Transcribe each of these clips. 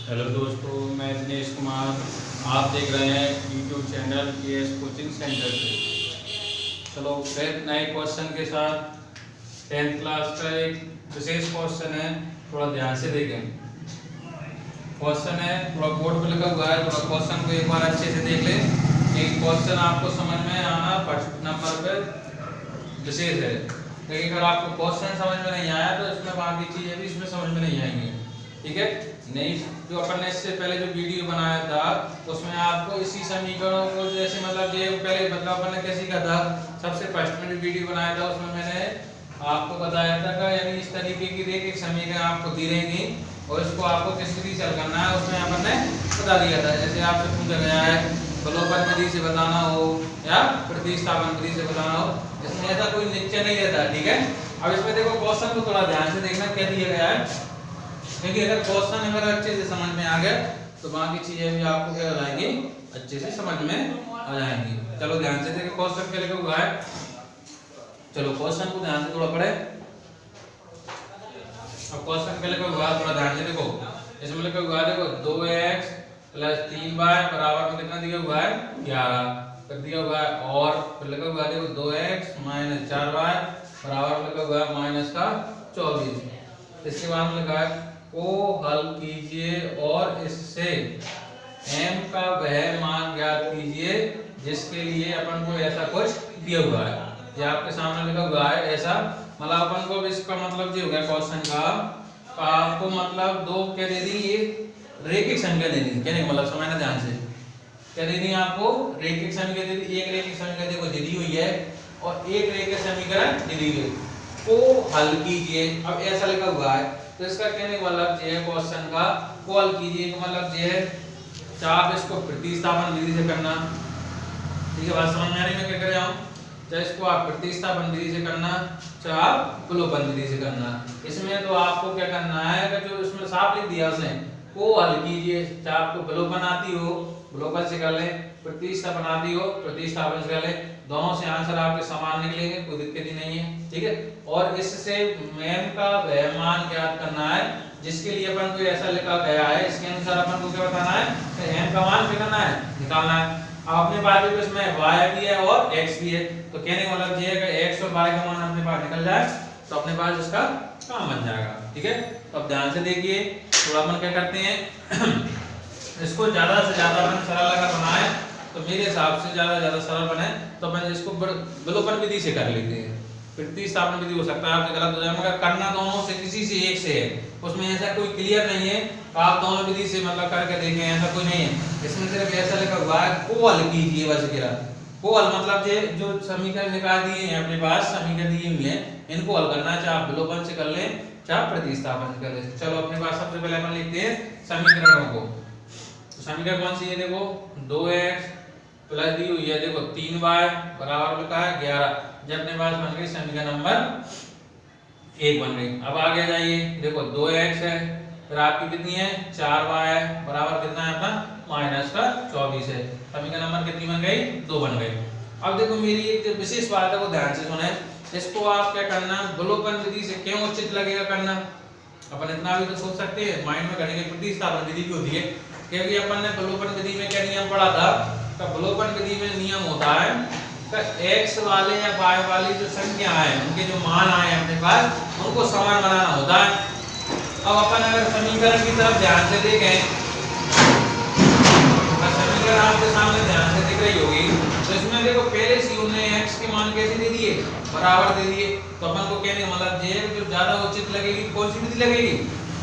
Hello दोस्तों, मैं दिनेश कुमार। आप देख रहे हैं YouTube channel KS coaching centre से। चलो फिर नए क्वेश्चन के साथ 10th क्लास का एक विशेष क्वेश्चन है, थोड़ा ध्यान से देखें। क्वेश्चन है, थोड़ा बोर्ड पे लिखा हुआ है, थोड़ा क्वेश्चन को एक बार अच्छे से देख लें कि क्वेश्चन आपको समझ में आना फर्स्ट नंबर पे विशेष है। लेकिन अगर आपको क्वेश्चन समझ में नहीं आया तो इसमें बाकी चीजें भी इसमें समझ में नहीं आएंगी। ठीक है, नहीं जो अपन ने इससे पहले जो वीडियो बनाया था उसमें आपको इसी समीकरणों को जैसे मतलब ये पहले मतलब अपन ने कैसे किया था, सबसे फर्स्ट में जो वीडियो बनाया था उसमें मैंने आपको बताया था कि यानी इस तरीके की एक समीकरण आपको दी रहेंगी और इसको आपको किस विधि से हल करना है उसमें अपन ने बता दिया था। जैसे आपसे पूछा गया है बलोपन विधि से बताना हो या प्रतिस्थापन विधि से बताना हो, इसमें ऐसा कोई निश्चय नहीं रहता। ठीक है, अब इसमें देखो क्वेश्चन को थोड़ा ध्यान से देखना क्या दिया गया है, क्योंकि अगर क्वेश्चन अगर अच्छे से समझ में आ गया तो बाकी चीजें भी आपको क्या हो जाएंगी, अच्छे से समझ में आ जाएंगी। चलो ध्यान से देखो क्वेश्चन क्या लिखा हुआ है। चलो क्वेश्चन को ध्यान से थोड़ा पढ़े। अब क्वेश्चन क्या लिखा हुआ है थोड़ा ध्यान से देखो। इसमें लिखा हुआ है देखो 2x + 3y बराबर में कितना दिया हुआ है 11, फिर दिया हुआ है और फिर लिखा हुआ है देखो 2x - 4y बराबर में लिखा हुआ है -24। इसके बाद में लिखा है को हल कीजिए और इससे m का वह मान ज्ञात कीजिए जिसके लिए अपन को ऐसा कुछ दिया हुआ है। ये आपके सामने लिखा हुआ है ऐसा, मतलब अपन को इसका मतलब ये हो गया क्वेश्चन का आपको मतलब दो क्या दे दी, ये रैखिक संख्या दे दी। क्या नहीं मतलब समझना ध्यान से, क्या दे दी आपको रैखिक संख्या दे दी। एक रैखिक संख्या देखो दे दी हुई है और एक रैखिक समीकरण दे दी है, को हल कीजिए। अब ऐसा लिखा हुआ है तो इसका कहने का मतलब ये है क्वेश्चन का को हल कीजिए का मतलब ये है चाहे आप इसको प्रतिस्थापन विधि से करना। ठीक है, बात समझ में आ रही है मैं क्या कर रहा हूं, चाहे इसको आप प्रतिस्थापन विधि से करना चाहे आप बलोपन विधि से करना। इसमें तो आपको क्या करना है कि जो इसमें साफ लिख दिया उसने को हल कीजिए, चाहे आपको बलोपन आती हो बलोपन से कर लें, प्रतिस्थापन आती हो प्रतिस्थापन से कर लें, दोनों से आंसर आपके समान निकलेंगे, कोई दिक्कत ही नहीं है। ठीक है, और इससे m का वह मान ज्ञात करना है जिसके लिए अपन को ऐसा लिखा गया है, इसके अनुसार अपन को क्या बताना है कि m का मान क्या करना है निकालना है। अब अपने पास भी इसमें y भी है और x भी है, तो कहने का मतलब ये है कि x और y का मान अपने पास निकल जाए तो अपने पास इसका काम बन जाएगा। ठीक है, तो अब ध्यान से देखिए थोड़ा अपन क्या करते हैं इसको ज्यादा से ज्यादा अपन सरल अगर बनाए तो मेरे हिसाब से ज्यादा सरल बने तो अपन इसको बलोपन विधि से कर लेते हैं। प्रतिस्थापन विधि हो सकता है आपसे गलत हो जाए, मगर करना दोनों से किसी से एक से है, उसमें ऐसा कोई क्लियर नहीं है आप दोनों विधि से मतलब करके देखें, ऐसा कोई नहीं है। इसमें सिर्फ ऐसा लिखा हुआ है को हल कीजिए, बस गिरा को हल मतलब ये जो समीकरण निकाल दिए हैं अपने पास समीकरण दिए हुए हैं इनको हल करना, चाहे आप बलोपन से कर लें चाहे प्रतिस्थापन से कर लें। चलो अपने पास सबसे पहले अपन लिखते हैं समीकरणों को। तो समीकरण कौन सी है देखो 2x प्लस दी हुई है देखो 3y बराबर लिखा है 11, जब अपने पास बन गई समीकरण नंबर 1 बन गई। अब आगे जाइए देखो 2x है फिर आपकी कितनी है 4y है बराबर कितना है अपना -24 है, समीकरण नंबर कितनी बन गई 2 बन गई। अब देखो मेरी एक विशेष बात है वो ध्यान से सुने, इसको आप क्या करना बलोपन विधि से क्यों उचित लगेगा करना, अपन इतना भी तो सोच सकते हैं माइंड में करने की प्रतिस्थापन विधि भी होती है, क्योंकि अपन ने बलोपन विधि में क्या नियम पढ़ा था, तो बलोपन विधि में नियम होता है कि x वाले या y वाली जो संख्या है उनके जो मान आए अपने पास उनको समान बनाना होता है। अब अपन अगर समीकरण की तरफ ध्यान से देखें तो समीकरण आपके सामने ध्यान से दिख रही होगी, तो इसमें देखो पहले से उन्होंने x के मान कैसे दे दिए बराबर दे दिए, तो अपन को कहने का मतलब ये जो ज्यादा उचित लगेगी कौन सी विधि लगेगी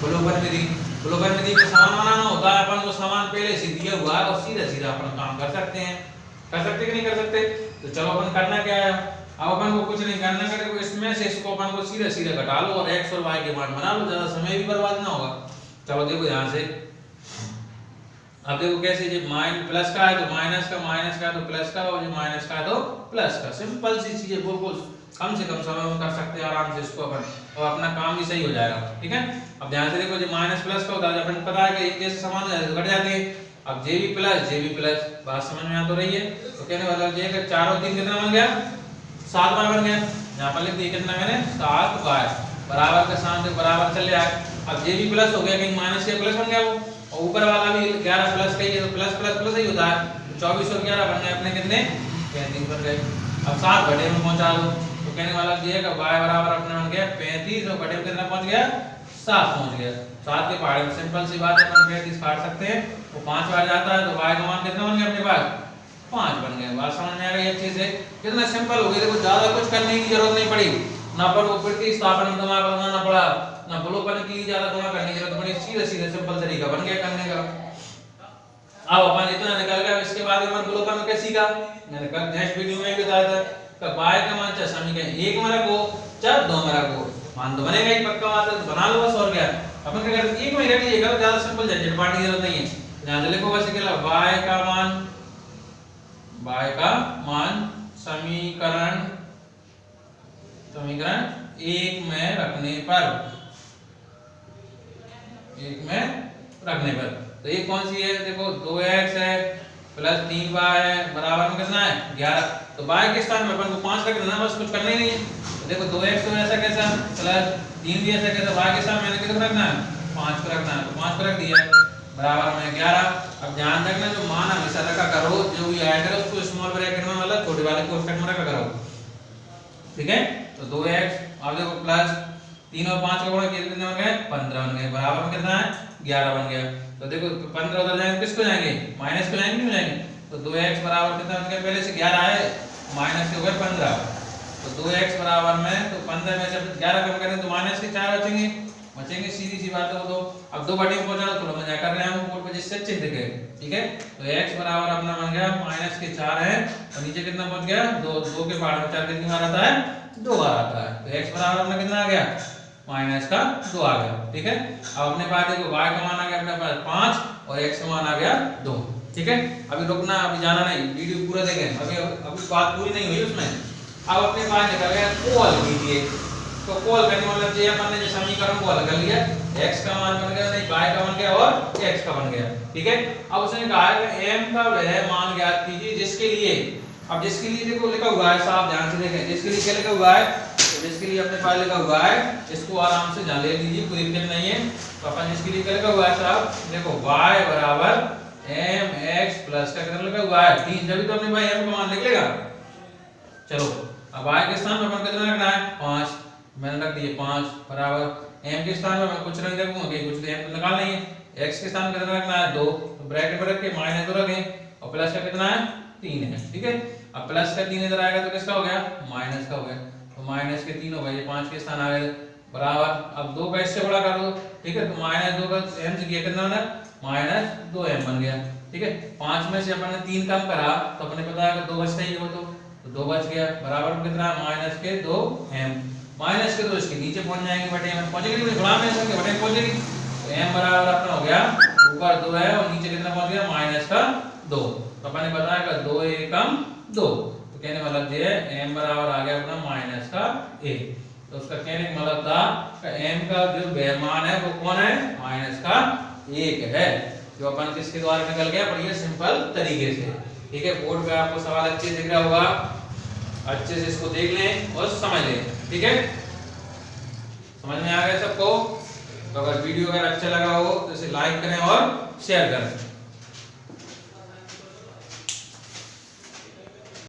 बलोपन विधि। बलोपन विधि को समान बनाना होता है, अपन को समान पहले से दिया हुआ है और सीधा सीधा अपन काम कर सकते हैं, कर सकते कि नहीं कर सकते। तो चलो अपन करना क्या है, अब अपन को कुछ नहीं करना है, देखो इसमें से इसको अपन को सीधा सीधा घटा लो और x और y के मान बना लो, ज्यादा समय भी बर्बाद ना होगा। चलो देखो ध्यान से, अब देखो कैसे जब माइनस प्लस का है तो माइनस का है तो प्लस का और जो माइनस का है तो प्लस का, सिंपल सी चीज है, बिल्कुल कम से कम समय में कर सकते हैं आराम से इसको अपन और अपना काम भी सही हो जाएगा। ठीक है, अब ध्यान से देखो जो माइनस प्लस का होता है अपन पता है कि एक जैसे समान हो जाते हैं घट जाते हैं। अब जे भी प्लस बात समझ में आ तो रही है, तो कहने वाला ये कि 4 और 3 कितना बन गया 7y बन गया, यहाँ पर लिख दिया कितना मैंने 7y बराबर के साथ बराबर चल रहा है। अब जे भी प्लस हो गया कहीं माइनस के प्लस बन गया वो, और ऊपर वाला भी 11 प्लस का ही है, तो प्लस प्लस प्लस ही होता है। 24 और 11 बन गए अपने कितने 35 बन गए। अब 7 बटे में पहुंचा दो, तो कहने वाला ये है कि y बराबर अपने बन गया 35 और बटे में कितना पहुंच गया 7 पहुंच गया। 7 के पहाड़े में सिंपल सी बात है, अपन 35 काट सकते हैं, वो 5 बार जाता है, तो y का मान कितना बन गया अपने पास 5 बन गया। बात समझ में आ गई अच्छे से, कितना सिंपल हो गया। देखो ज्यादा कुछ करने की जरूरत नहीं पड़ी, ना पर वो प्रतिस्थापन में दिमाग लगाना पड़ा, ना बलोपन की ज्यादा दिमाग करने की जरूरत पड़ी, सीधे सीधे सिंपल तरीका बन गया करने का। अब अपन इतना निकल गया, इसके बाद अपन बलोपन में क्या सीखा, मैंने कल नेक्स्ट वीडियो में भी बताया था कि y का मान चाहे समीकरण 1 में रखो चाहे 2 में रखो, मान तो बनेगा ही पक्का बात है, तो बना लो बस। और क्या अपन क्या करते 1 में रख लीजिएगा, ज्यादा सिंपल झंझट पाने की जरूरत नहीं है। ध्यान से लिखो बस अकेला y का मान समीकरण 1 में रखने पर, तो ये कौन सी है, देखो 2x है प्लस 3y है बराबर में कितना है 11। तो y के स्थान में अपन को 5 रख देना, बस कुछ करना ही नहीं है। तो देखो 2x तो ऐसा कैसा प्लस 3 भी ऐसा कैसा, y के स्थान मैंने कितना रखना है 5 को रखना है, तो 5 को रख दिया बराबर में 11। अब ध्यान रखना जो मान हमेशा रखा करो, जो भी ऐड है उसको स्मॉल ब्रैकेट में मतलब छोटे वाले कोष्ठक में रखा करो, ठीक है। तो 2x अब देखो प्लस 3 और 5 का गुणा कितने बन गए 15 बन गए, बराबर में कितना है 11 बन गया। तो देखो 15 उधर जाएंगे किसको जाएंगे माइनस को जाएंगे, क्यों जाएंगे, तो 2x बराबर कितना बन गया, पहले से 11 है माइनस के हो गए 15, तो 2x बराबर में तो 15 में से 11 कम करें तो माइनस के 4 बचेंगे, सीधी सी बात है वो। तो अब 2 बटे में पहुंचा तो थोड़ा मजा कर रहे हैं हम बोर्ड पे जिससे चिन्ह दिखे, ठीक है। तो x बराबर अपना बन गया माइनस के 4 है और नीचे कितना पहुंच गया 2 के पहाड़ में 4 कितनी बार आता है 2 बार आता है, तो x बराबर अपना कितना आ गया माइनस का 2 आ गया, ठीक है। अब अपने पास देखो y का मान आ गया अपने पास 5 और x का मान आ गया 2, ठीक है। अभी रुकना, अभी जाना नहीं, वीडियो पूरा देखें, अभी बात पूरी नहीं हुई उसमें। अब अपने पास निकल गया कोल कीजिए, तो कोल करने मतलब ये अपन ने जो समीकरण को हल कर लिया, x का मान बन गया नहीं y का बन गया और x का बन गया, ठीक है। अब उसने कहा है कि m का वह मान ज्ञात कीजिए जिसके लिए, अब जिसके लिए देखो लिखा हुआ है, साफ ध्यान से देखें, जिसके लिए क्या लिखा हुआ है, तो जिसके लिए अपने पास लिखा हुआ है, इसको आराम से जान ले लीजिए, कोई दिक्कत नहीं है। तो अपन जिसके लिए क्या लिखा हुआ है साहब, देखो y बराबर mx प्लस का कितना लिखा हुआ है 3, जब तो अपने भाई m का मान लिख लेगा। चलो अब y के स्थान पर अपन कितना रखना है 5, मैंने रख दिए 5 बराबर m के स्थान पर मैं कुछ नहीं रखूंगा, कि कुछ m तो निकालना ही है, x के स्थान पर कितना रखना है 2, तो ब्रैकेट में रख के माइनस 2 रखें और प्लस का कितना है 3 है, ठीक है। अब प्लस का 3 इधर आएगा तो किसका हो गया माइनस का हो गया, तो माइनस के 3 हो गए, ये 5 के स्थान आ गए बराबर। अब 2 का इससे बड़ा कर दो, ठीक है, तो माइनस 2 का m से किया कितना बना माइनस 2m बन गया, ठीक है। 5 में से अपन ने 3 कम करा तो अपने पता है कि 2 बचता ही हो, तो 2 बच गया बराबर में कितना माइनस के 2m, माइनस के 2 इसके नीचे पहुंच जाएंगे, बटे में पहुंचेगी, गुणा में इसके बटे में पहुंचेगी, तो m बराबर अपना हो गया ऊपर 2 है और नीचे कितना पहुंच गया माइनस का 2, तो अपन ने बताया कि 2 एकम 2, तो कहने मतलब ये m बराबर आ गया अपना माइनस का 1। तो उसका कहने का मतलब था कि m का जो मान है वो कौन है माइनस का 1 है, जो अपन किसके द्वारा निकल गया बढ़िया सिंपल तरीके से, ठीक है। बोर्ड पे आपको सवाल अच्छे से दिख रहा होगा, अच्छे से इसको देख लें और समझ लें, ठीक है। समझ में आ गया सबको, तो अगर वीडियो अगर अच्छा लगा हो तो इसे लाइक करें और शेयर करें।